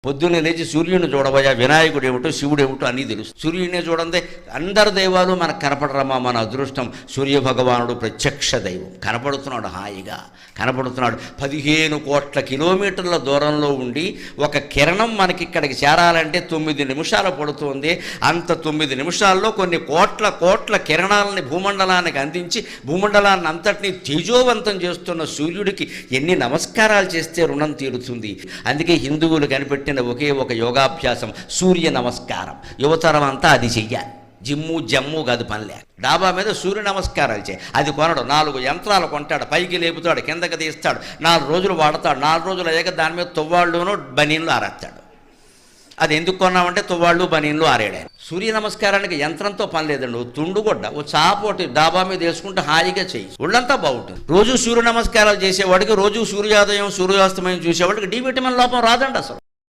పొద్దున్నే లేచి సూర్యుని చూడబోయా, వినాయకుడు ఏమిటో శివుడు ఏమిటో అన్నీ తెలుసు. సూర్యుడినే చూడండి, అందరు దైవాలు మనకు కనపడరమ్మా, మన అదృష్టం. సూర్య భగవానుడు ప్రత్యక్ష దైవం, కనపడుతున్నాడు, హాయిగా కనపడుతున్నాడు. 15 కోట్ల కిలోమీటర్ల దూరంలో ఉండి ఒక కిరణం మనకి ఇక్కడికి చేరాలంటే 9 నిమిషాలు పడుతుంది. అంత 9 నిమిషాల్లో కొన్ని కోట్ల కిరణాలని భూమండలానికి అందించి భూమండలాన్ని అంతటినీ తేజోవంతం చేస్తున్న సూర్యుడికి ఎన్ని నమస్కారాలు చేస్తే రుణం తీరుతుంది. అందుకే హిందువులు కనిపెట్టిన ఒకే ఒక యోగాభ్యాసం సూర్య నమస్కారం. యువతరం అంతా అది చెయ్యాలి. జమ్ము కాదు పనిలే. డాబా మీద సూర్య నమస్కారాలు చేయి. అది కొనడు, 4 యంత్రాలు కొంటాడు, పైకి లేపుతాడు, కిందకి తీస్తాడు, 4 రోజులు వాడతాడు. 4 రోజులు అయ్యాక దాని మీద తువ్వాళ్ళును బనీన్లు ఆరేస్తాడు. అది ఎందుకు కొన్నామంటే తువ్వాళ్ళు బనీన్లు ఆరేడారు. సూర్య నమస్కారానికి యంత్రంతో పని లేదండి. తుండుగొడ్డ ఓ చాపోటి డాబా మీద వేసుకుంటే హాయిగా చేయి, ఒళ్ళంతా బాగుంటుంది. రోజు సూర్య నమస్కారాలు చేసేవాడికి, రోజు సూర్యోదయం సూర్యాస్తమయం చూసేవాడికి డి విటమిన్ లోపం రాదండి అసలు.